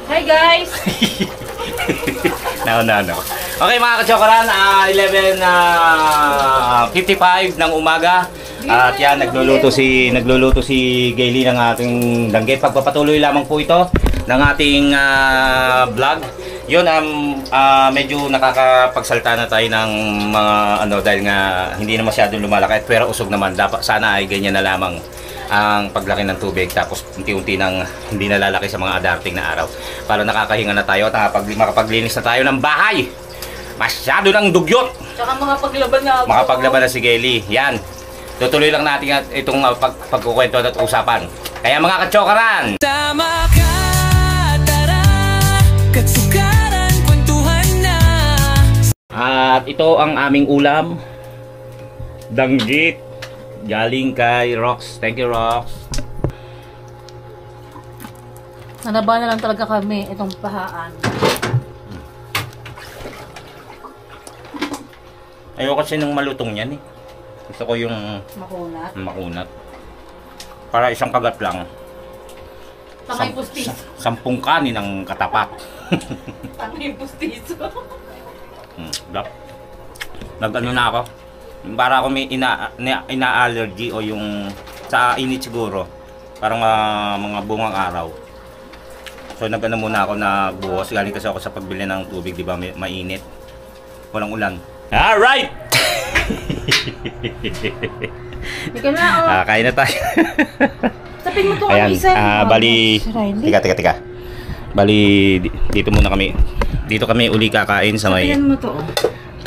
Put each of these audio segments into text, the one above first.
Hi guys! No. Okay mga kachokaran, 11:55 ng umaga. At yan, nagluluto si Gayle ng ating danggit. Pagpapatuloy lamang po ito ng ating vlog. Yun, medyo nakakapagsalta na tayo ng mga dahil nga hindi na masyadong lumalaki pero usog naman. Dapat sana ay ganyan na lamang ang paglaki ng tubig, tapos unti-unti nang hindi na lalaki sa mga darating na araw. Para nakakahinga na tayo at makapaglinis na tayo ng bahay. Masyado ng dugyot. Tsaka makapaglaban na ako. Makapaglaban na si Gayle. Yan. Tutuloy lang natin itong pagkukwento at usapan. Kaya mga kachokaran, tama ka, tara, katsukaran, kwentuhan na. At ito ang aming ulam. Danggit. Galing kay Rox. Thank you, Rox. Nanaba na lang talaga kami itong pahaan. Ayoko kasi nung malutong yan eh. Gusto ko yung makunat. Para isang kagat lang. Tangay pustiso. 10 kanin ang katapat. Tangay pustiso. Nag-ano na ako. Para ako may ina-allergy o yung sa init siguro. Parang mga bungang araw. So nag-ano muna ako, nagbuhos. Galing kasi ako sa pagbili ng tubig, di ba? Mainit. Walang ulan. Alright! Ika na, oh. Kain na tayo. Tapin mo to ayan, isa. Bali, tika. Bali, dito muna kami. Dito kami uli kakain sa may... Tapin mo to, oh.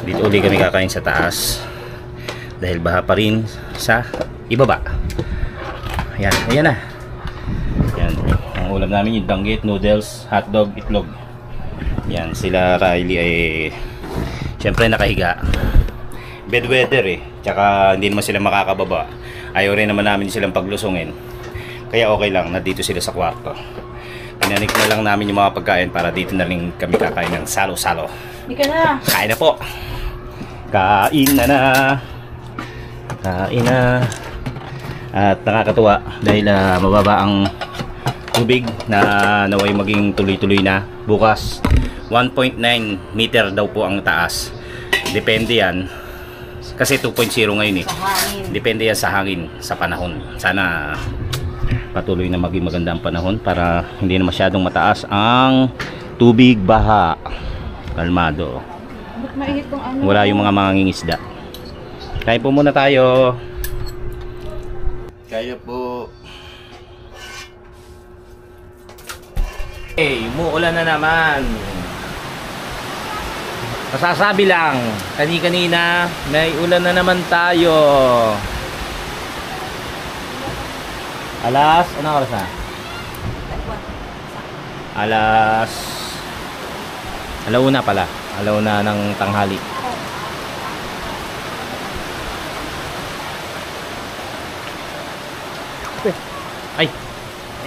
Dito uli kami kakain sa taas. Dahil baha pa rin sa ibaba. Ayan, ayan na. Ayan, ang ulam namin yung danggit, noodles, hotdog, itlog. Ayan, sila Riley ay siyempre nakahiga. Bad weather eh. Tsaka hindi naman sila makakababa. Ayaw rin naman namin silang paglusungin. Kaya okay lang, nandito sila sa kwarto. Pinanik na lang namin yung mga pagkain para dito na rin kami kakain ng salo-salo. Ika na. Kain na po. Kain na. At nakakatuwa dahil mababa ang tubig na naway maging tuloy-tuloy na. Bukas 1.9 meter daw po ang taas. Depende yan. Kasi 2.0 ngayon eh. Depende yan sa hangin, sa panahon. Sana patuloy na maging maganda ang panahon para hindi na masyadong mataas ang tubig baha. Kalmado. Wala yung mga mangingisda. Kain po muna tayo. Kaya po. Umuulan na naman. Masasabi lang, kanina may ulan na naman tayo. Anong oras na? Alauna pala. Alauna ng tanghali. Ay,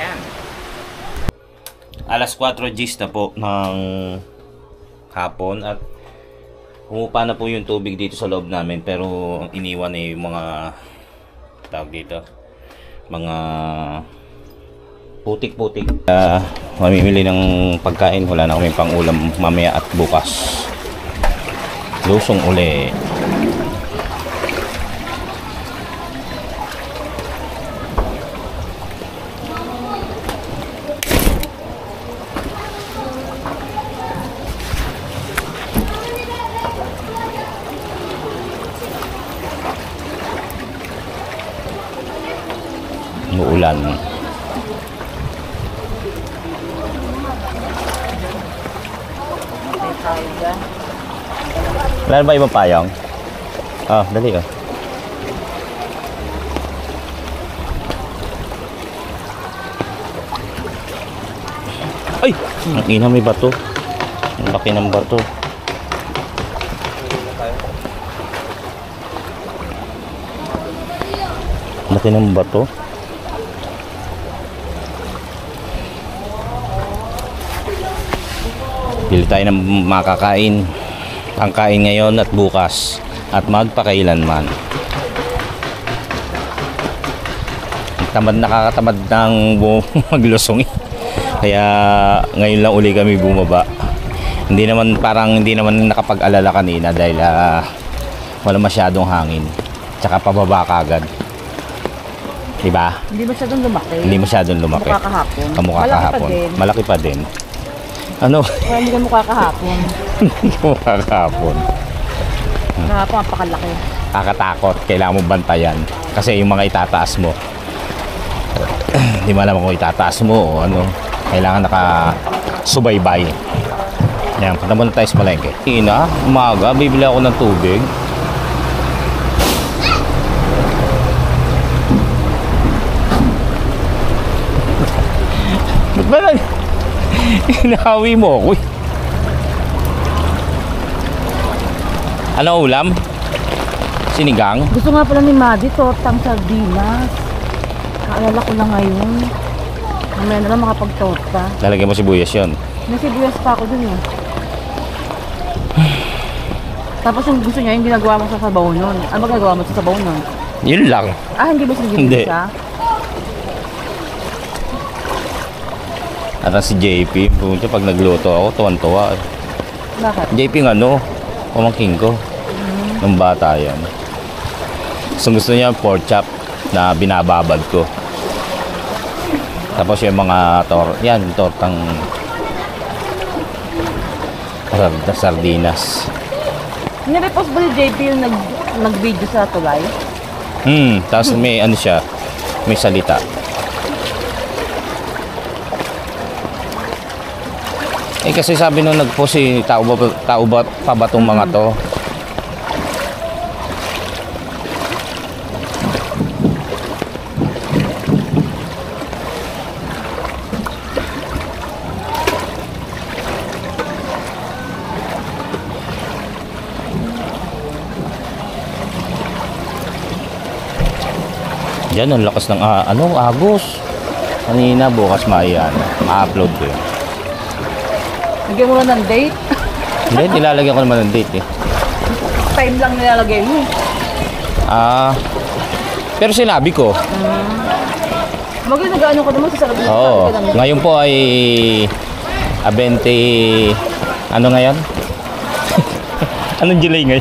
yan. Alas 4 Gs na po ng hapon at humupa na po yung tubig dito sa loob namin, pero ang iniwan ay yung mga tawag dito, mga putik-putik. Mamimili ng pagkain, wala na kaming pang ulam mamaya at bukas. Lusong uli. Uulan. Wala ba ibang payong? Dali oh. Ay! Ang ina, may bato. Ang laki ng bato. Laki ng bato. Pili tayo ng makakain. Ang kain ngayon at bukas at magpakailanman. Nakakatamad ng maglusong. Kaya ngayon lang uli kami bumaba. Hindi naman nakapag-alala kanina dahil wala masyadong hangin. Tsaka pababa kagad. Diba? Hindi masyadong lumaki. Hindi masyadong lumaki. Kamukha kahapon. Kamukha Malaki pa kahapon. din. Malaki pa din. Ano? Kaya hindi ka mukha kahapon. Kamukha kahapon. Kahapon, napakalaki. Kakatakot. Kailangan mo bantayan. Kasi yung mga itataas mo. Hindi mo alam kung itataas mo o ano. Kailangan nakasubaybay. Yan, punta muna tayo sa palengke. Ina, umaga, bibili ako ng tubig. Ba't ba lang? Inahawi mo ako. Ano ulam? Sinigang? Gusto nga pala ni Maddie, tortang sardinas. Kaalala ko lang ngayon. Mamaya na lang makapag-torta. Lalagyan mo sibuyas yun. May sibuyas pa ako dun eh. Tapos yung gusto niya, yung ginagawa mo sa sabaw nun. Ano ba ginagawa mo sa sabaw nun? Yun lang. Ah, hindi ba Hindi. siya? At si JP, pumunta pag nagluto ako, tuwan-tuwa. Bakit? JP ng ano, pamangking ko. Nung bata yan. Gusto niya pork chop na binababad ko. Tapos yung mga tortang sardinas. Nirepost ba ni JP yung nag-video sa tulay? Tapos may ano siya, may salita. Eh kasi sabi nung nag-post tao ba pa ba tong mga to? Diyan, ang lakas ng agos. Kanina, bukas ma-upload ko yun. Lagyan mo lang ng date. Hindi, nilalagyan ko naman ng date eh. Time lang nilalagay mo. Pero sinabi ko. Nag-ano ka naman sa sarap. Oo. Ngayon po ay 20... Ano ngayon? Anong July ngayon?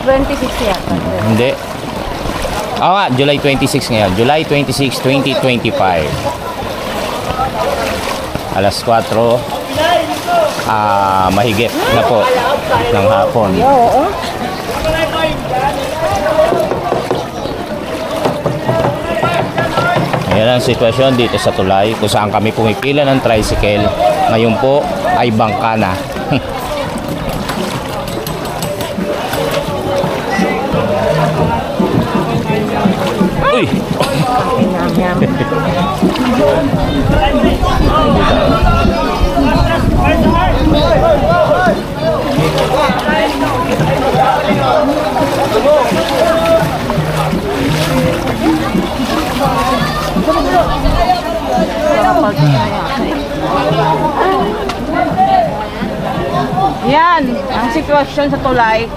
26 yata. Hindi. Oo nga, July 26 ngayon. July 26, 2025. Alas 4. Mahigit na po ng hapon. Oo. Ayan ang sitwasyon dito sa tulay kung saan kami pumipila ng tricycle. Ngayon po ay bangka na. Uy! Yan, ang sitwasyon sa tulay.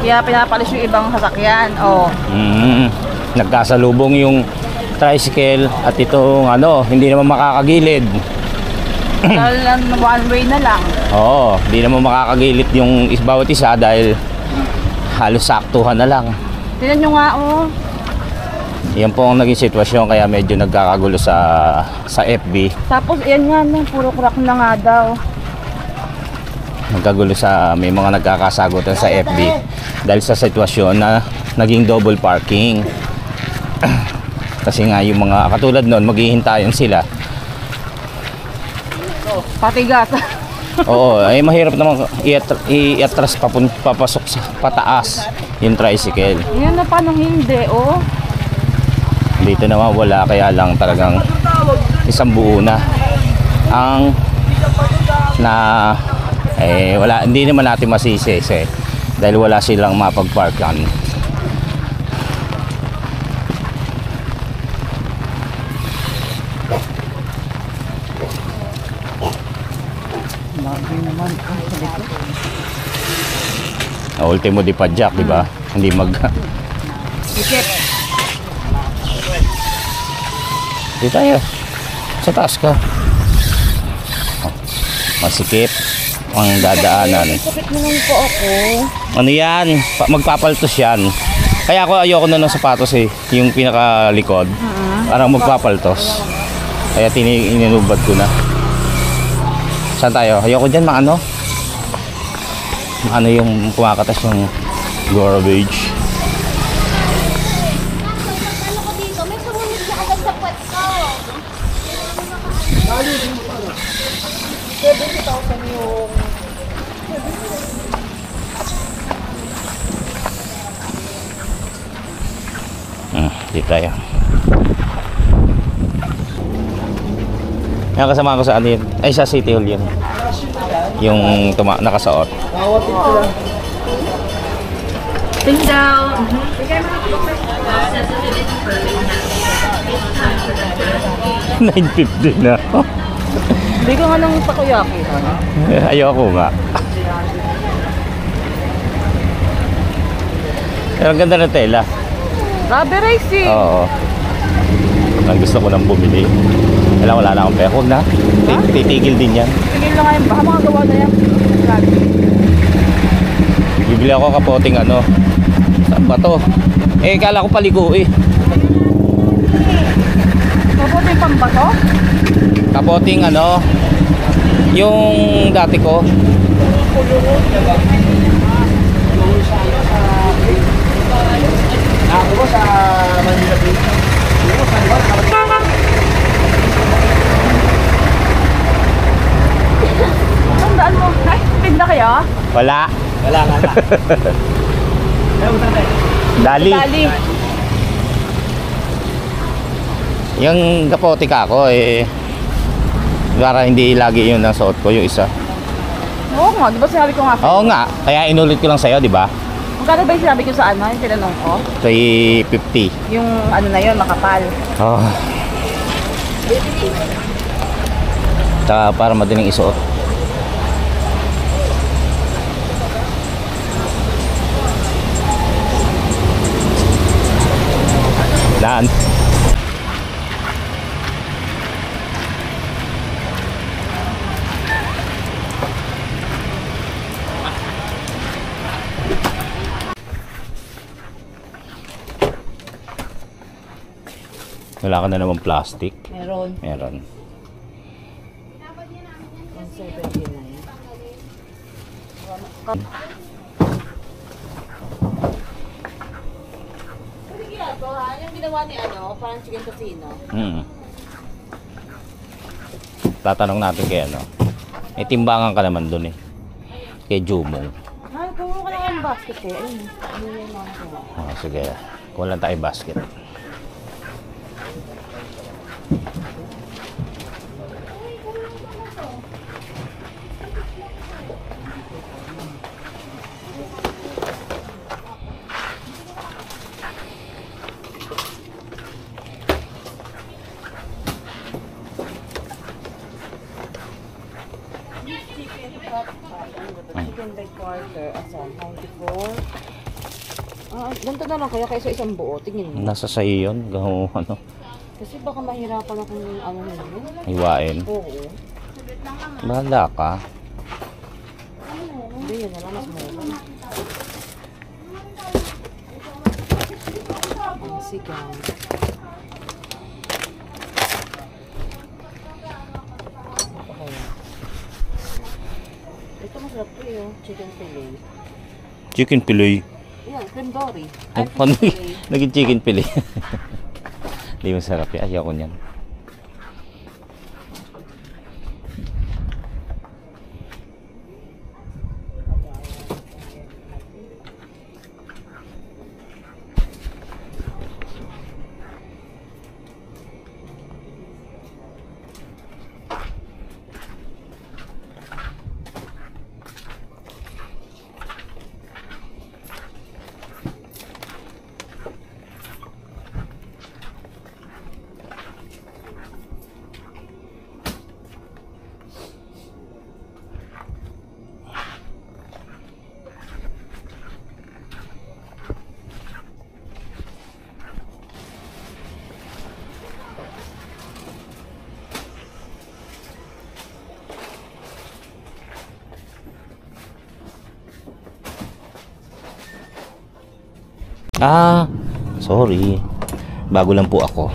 Kaya pinapalis yung ibang sasakyan. Oh. Nagkasalubong yung tricycle at itong hindi naman makakagilid. Dahil one way na lang. Oo, hindi naman makakagilid yung bawat isa dahil halos saktuhan na lang. Tingnan nyo nga, oh. Yan po ang naging sitwasyon kaya medyo nagkakagulo sa FB. Tapos, yan nga na, puro crack na nga daw. Nagkagulo may mga nagkakasagutan sa FB dahil sa sitwasyon na naging double parking. Kasi nga yung mga katulad nun, maghihintayan sila. Patigas. Oo, ay mahirap naman i-atras papasok sa pataas yung tricycle. Yan na paano hindi, oh. Dito naman wala, kaya lang talagang isang buo na ang wala, hindi naman natin masisi dahil wala silang mapagparkan. Ultimo di padjak, di ba? Hindi Dikit. Di tayo. Sa taas ka. Masikip ang dadaanan. Sakit mo nung po ako. Ano yan? Magpapaltos yan. Kaya ako ayoko na ng sapatos eh. Yung pinakalikod. Parang magpapaltos. Kaya inubad ko na. Saan tayo? Ayoko dyan maano. Maano yung kumakatas yung garbage. Ano ko dito? May sumunod na agad sa puwet ko. 70,000 yung... Dito tayo. Yung kasama ko sa ano yun? Ay, sa City Hall yun. Yung nakasuot. Ting down. 950 na. Hindi ko nga nang takoyaki. Ayoko nga. Pero ang ganda ng tela. Rubber racing. Oo. Ang gusto ko nang bumili. Wala na akong pera. Huwag na. Titigil din yan. Tingin lang nga yung baka mga gawa na yan. Bibili ako kapoting ano. Saan ba to? Eh, kala ko paligo eh. Mabuti yung pambato? Kapoting ano. Yung dati ko. Ako ba sa Manila Bay? Ang daan mo. Ay, tinda kayo? Wala. Wala nga na. Dali. Dali. Yung kapote ka ako eh. Para hindi lagi yun ang suot ko yung isa. Oo nga, di ba sinabi ko nga? Oo nga. Kaya inulit ko lang sa'yo, di ba? Magkano ba yung sinabi ko sa ano? Yung tinanong ko? 350. Yung ano na yun, makapal. Oh. Tsaka para madaling isuot. Daan. Wala ka na naman plastic. Meron. Meron. 179. Yung ginawa ni ano, parang chicken casino. Tatanong natin kay ano. Eh, timbangan ka naman dun eh. Kay Jumong. Ay, kumuha ka lang ang basket eh. Ayun, ano yung mga ko. Oh, sige. Kuha lang tayo basket. Chicken by quarter, asan? 94. Ganito na lang kaya kaysa isang buo. Tingin mo. Nasa sa'yo yun. Gaho, ano, Kasi baka mahirapan akong ano na yun. hiwain. Oo. Bahala ka. Hindi, yun na lang. Mas mura. Ang sigaw. Ito masarap to yun. Chicken fillet. Chicken fillet. Yan, cream dory. Oh, ano, naging chicken fillet. Hindi masarap yan. Ayaw ko niyan. Ah, sorry. Bago lang po ako.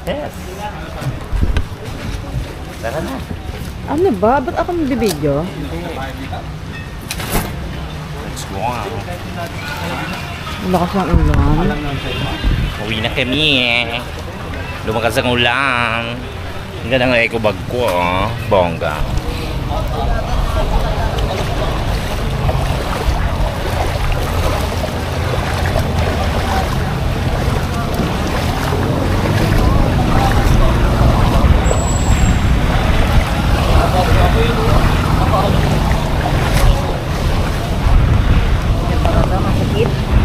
Yes. Tara na. Ano ba? Ba't ako nagbibideo? Let's go on. Lakas ng ulan. Uwi na kami eh. Lumakas ang ulan. Ang ganda ng eco bag ko, oh. Bongga.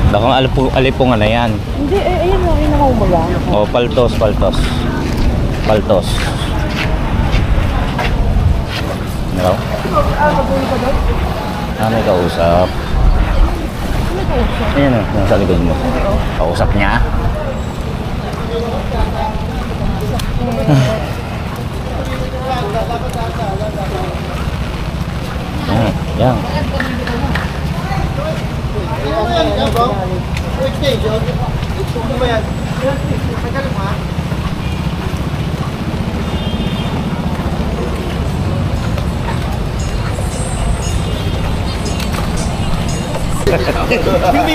Dakang alipungan na yan. Hindi, ayun lang yung nakaumaga. O, paltos. Ano? Ah, may kausap. Ayan o, nasa likod mo. Kausap niya. Yan.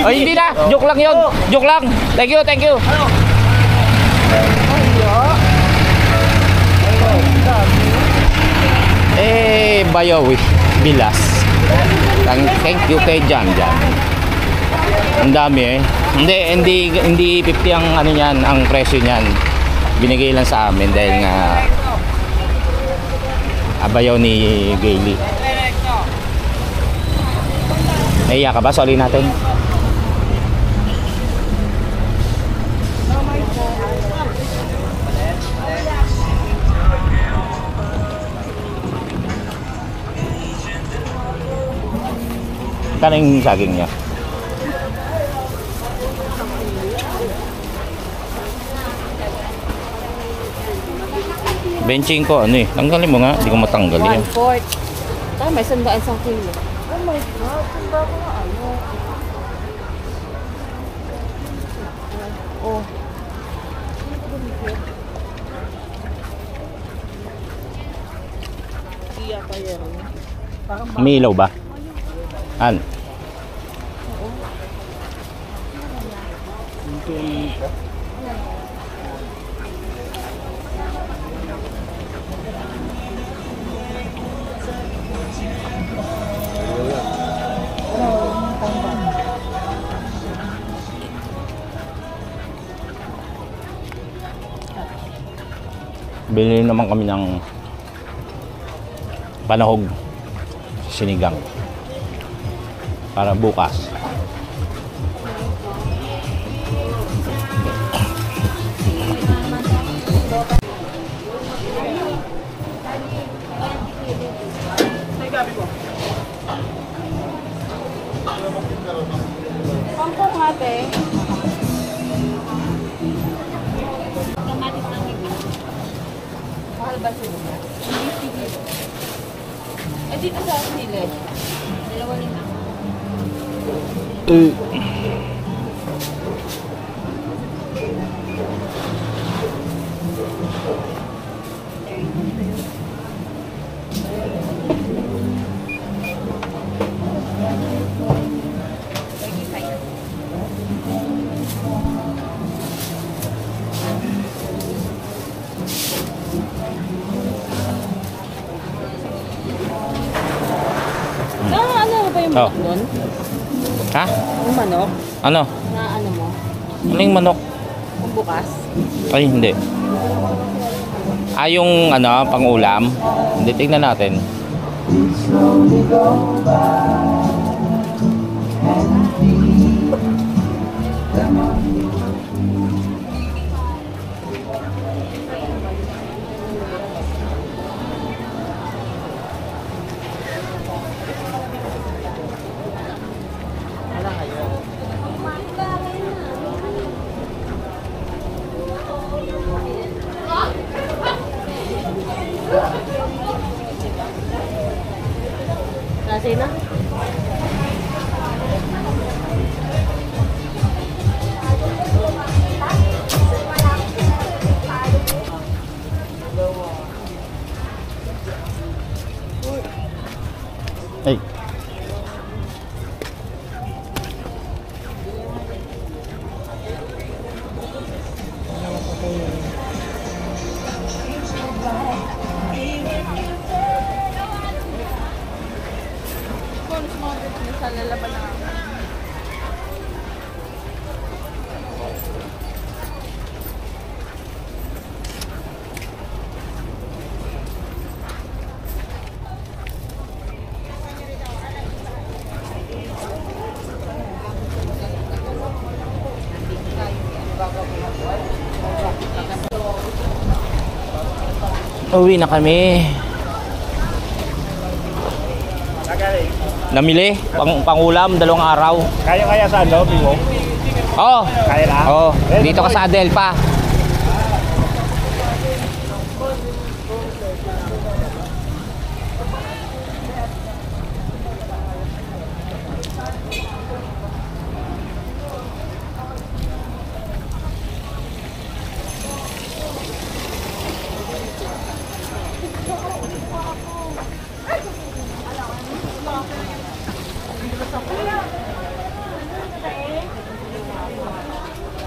Ay, hindi na. Joke lang yun. Joke lang. Thank you. Bayo with Bilas. Thank you kay Jan. Ang dami eh. Hindi 50 ang ano niyan, ang presyo niyan. Binigay lang sa amin dahil nga abayaw ni Gailey. Naiya ka ba? Soli natin. Kano yung saging niya? Benching ko, ano eh. Tanggalin mo nga. Hindi ko matanggal yan. 1/4. Tama, 100 sa kilo. Oh my God, ang bago nga ano. Oh. Iya pa yan. May ilaw ba? An? Bili naman kami ng panahog sinigang para bukas. Pangkong ate. Kamatis lang yung Mahal ba sila? Eh dito sa nila. dalawa rin ako. Ano ba yung Oh. manok nun? Ha? Yung manok? Ano? Na ano mo? Ano yung manok? Kung bukas? Ay, hindi. Yung ano, pang-ulam. Hindi, tingnan natin. Kasi na. Ay. Uwi na kami. Namili, pangulam, 2 araw. Kaya sa ano, Bimo? Oo. Kaya na? Oo, dito ka sa Adelpa.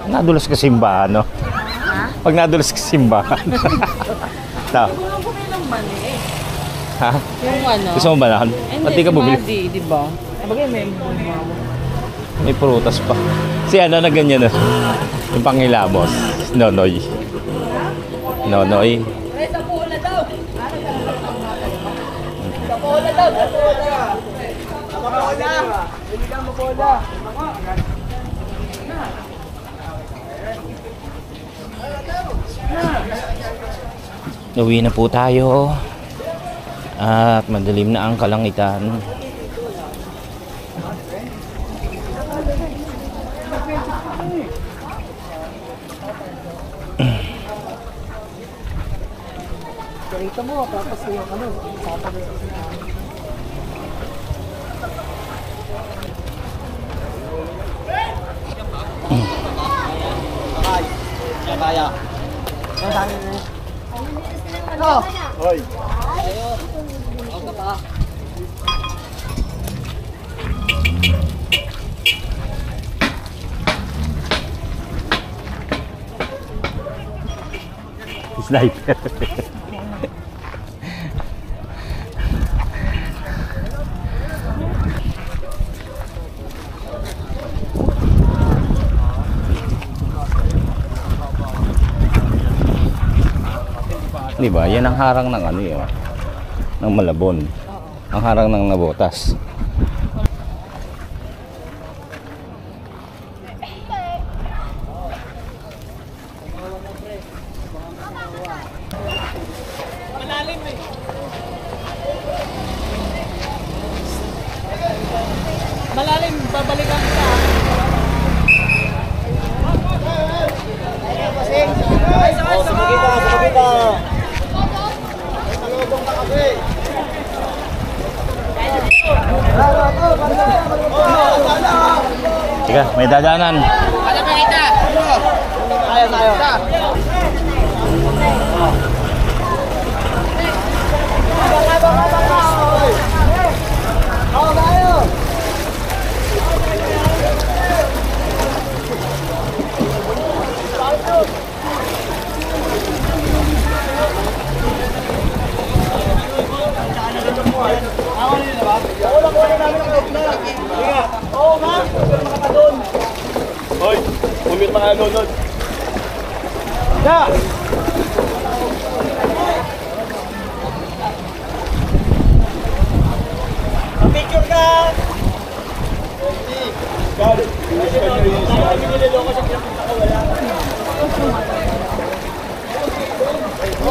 Nadulas ka simbahan, no? Ha? Pag nadulas ka simbahan. Ta. Ha? Yung ano? Gusto mo ba na? Pati ka bumili? Di ba? Bagay may May prutas pa. Si ano na ganyan na? Yung Pangilamos. Nonoy. Nonoy. Uwi na po tayo. At madilim na ang kalangitan. Dito mo, tapos yung ano, kaya. Ano? Hoy. Sniper. Di ba? Yan ang harang ng ano yun, ng Malabon. Ang harang ng Nabotas. Malalim, babalikan ka. Teka, may dadaanan. Ayaw tayo. Hoy, umit mga nunod. Ya! Picture ka!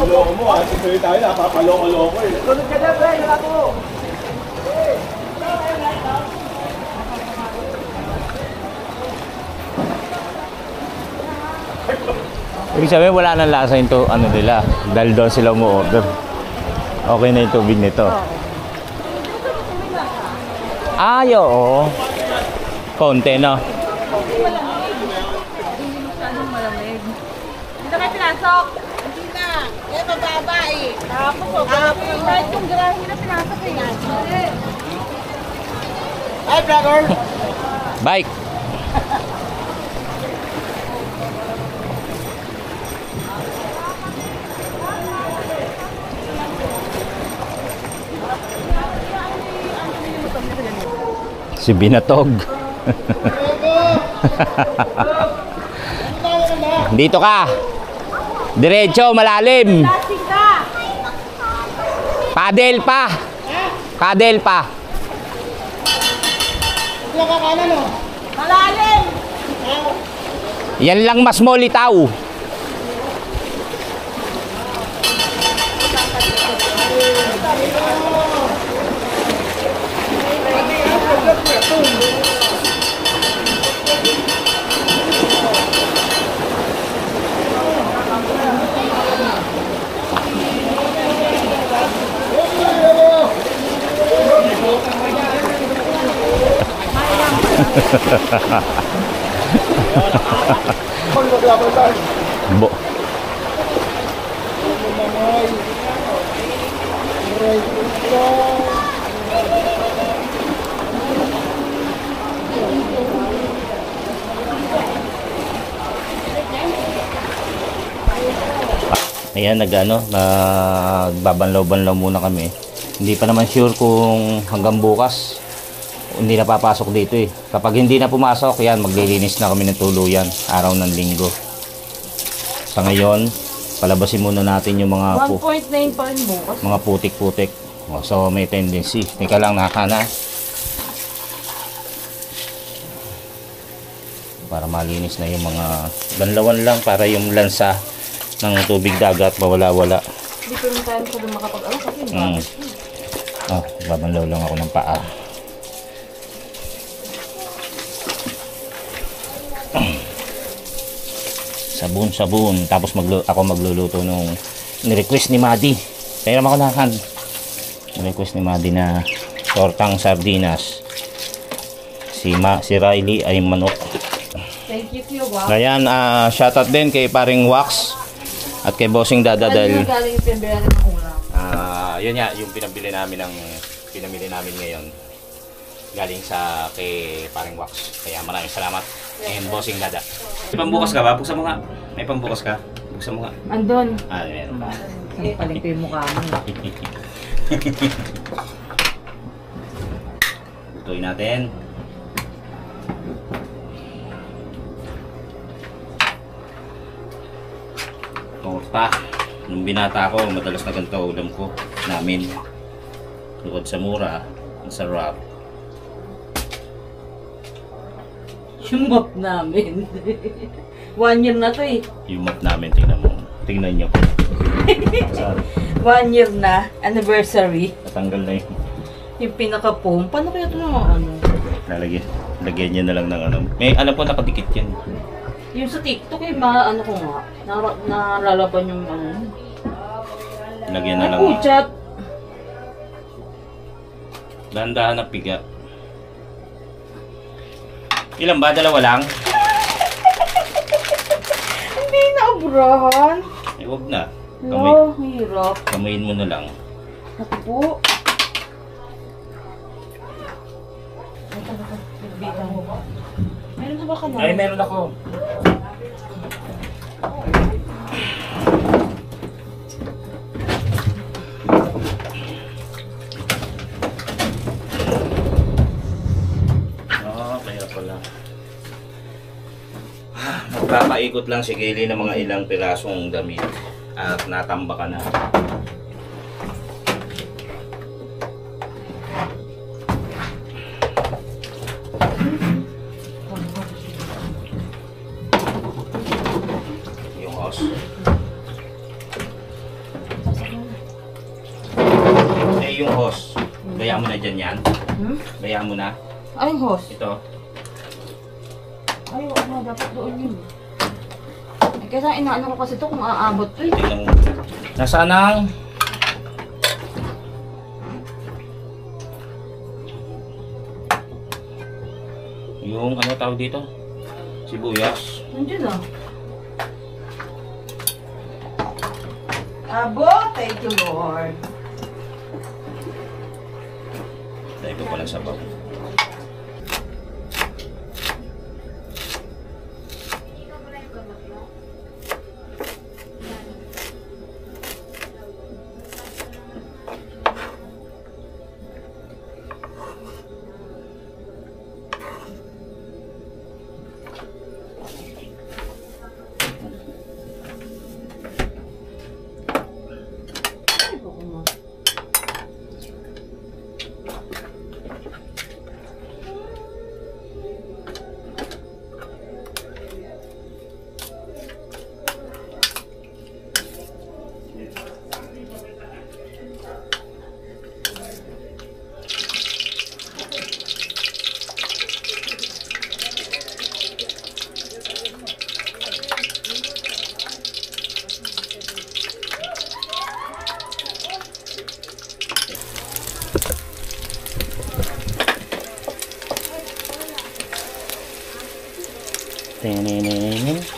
Loko mo ha, tuloy tayo, napapaloko-loko eh. Sunod ka na, Bray, wala ko! Ibig sabihin wala nang lasa yung ano nila dahil doon sila umu-order. Okay na yung tubig nito. Ay, oo. Konti na. Malamig. Dito kayo pinasok. Hindi na. Kaya mababa eh. Tapos o. Kahit kung garahe na pinasok eh. Hi, brother! Bike. Si Binatog. Dito ka. Diretso, malalim. Padel pa. Padel pa. Malalim! Yan lang mas molitaw. Bo. Ayan, nagbabanlaw-banlaw muna kami. Hindi pa naman sure kung hanggang bukas hindi na papasok dito eh. Kapag hindi na pumasok, yan, maglilinis na kami ng tuluyan araw ng linggo. Sa ngayon, palabasin muna natin yung mga 1.9 pa rin bukas. mga putik-putik. So may tendency. Teka lang, nakana. Para malinis na yung mga banlawan lang para yung lansa ng tubig dagat mawala-wala. Hindi pa rin tayo sa makapag-alam kasi Babanlaw lang ako ng paa. Sabon. Tapos ako magluluto nung ni-request ni Madi. Kaya naman ako nakan. Ni-request ni Madi na tortang sardinas. Si Riley ay manok. thank you to you, wow. Ngayon, shoutout din kay paring Wax at kay Bossing Dada dahil galing yung pinabili ng ulam. yun nga, yung pinamili namin ngayon galing sa kay paring Wax. Kaya maraming salamat. And Bossing Dada. May pambukas ka ba? Buksan mo nga. May pambukas ka? Buksan mo nga. Andun. Meron pa. Sampaling ko yung mukha mo. Lutuin natin. Torta. Nung binata ko, madalas na ganito ulam ko namin. Bukod sa mura, ang sarap. Yung map namin. 1 year na to eh. Yung map namin, tingnan mo. Tingnan nyo. 1 year na. Anniversary. Natanggal na yun. Yung pinaka-foam. Paano kaya ito mga ano? Lagyan nyo na lang ng ano. May alam ko nakadikit yan. Yung sa TikTok eh, ano ko nga. Naralaban yung ano. Lagyan na lang. Ay, chat. Dahan-dahan na piga. Ilan ba? Dalawa lang? Hindi na obrahan. Eh, wag na. No, hirap. Kamayin mo na lang. Ako po. Meron na ba ka na? Ay, meron ako. Kaya pala. Magpapaikot lang si Kelly ng mga ilang pirasong damit at natamba ka na. hose. Yung hose. Bayaan mo na dyan yan. Bayaan mo na. Ay, hose. Ito. Ay, wala na. Dapat doon yun. Eh, kaya inaano ko kasi ito kung aabot to eh. Tingnan mo. Nasaan ang... yung ano tawag dito? Sibuyas. Nandiyan na. Abo, thank you Lord. Dahil ko palang sabaw.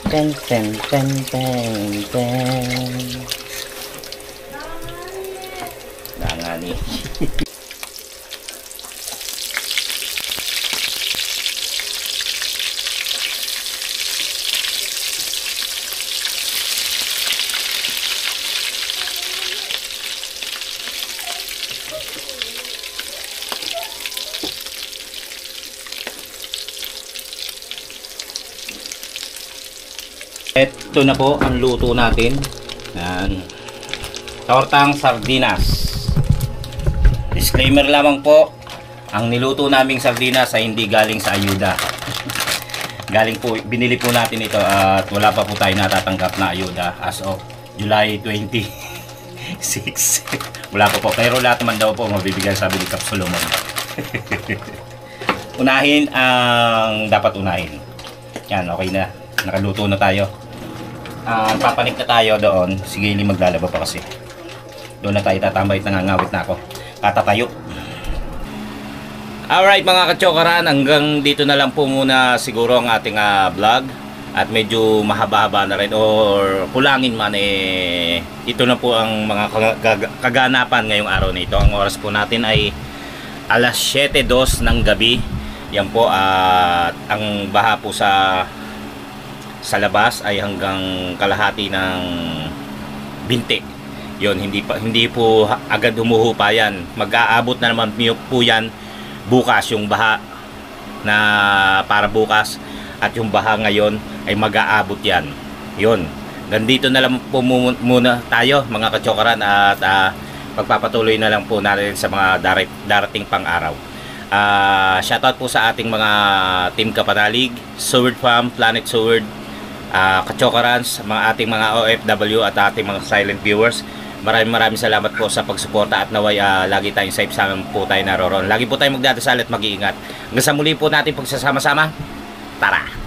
Ten, ten, ten, ten, ten. Nangani. Ito na po ang luto natin. Yan. Tortang sardinas. Disclaimer lamang po, ang niluto naming sardinas ay hindi galing sa ayuda. Galing po, binili po natin ito at wala pa po tayo natatanggap na ayuda as of July 26. Wala pa po, pero lahat naman daw po mabibigyan, sabi ni Kap Solomon. Unahin ang dapat unahin. Yan, okay na. Nakaluto na tayo. Papanik na tayo doon. Sige, hindi maglalaba pa kasi. Doon na tayo tatambay, nangangawit na ako. Katatayo. Alright mga kachokaran, hanggang dito na lang po muna siguro ang ating vlog. At medyo mahaba-haba na rin or kulangin man eh. Ito na po ang mga kaganapan ngayong araw na ito. Ang oras po natin ay alas 7:02 ng gabi. Yan po at ang baha po sa labas ay hanggang kalahati ng binti. Yon, hindi po agad humuhupa yan. Mag-aabot na naman po yan bukas, yung baha na para bukas at yung baha ngayon ay mag-aabot yan. Yon. Ganito na lang po muna tayo mga kachokaran at magpapatuloy na lang po natin sa mga darating pang araw. Shoutout po sa ating mga Team Kapanalig, Sword Farm, Planet Sword, Kachokarans, ating mga OFW at ating mga silent viewers. Maraming salamat po sa pagsuporta at naway lagi tayong safe, saan po tayo naroon. Lagi po tayong magdadasal at mag-iingat. Hanggang sa muli po natin pagsasama-sama. Tara!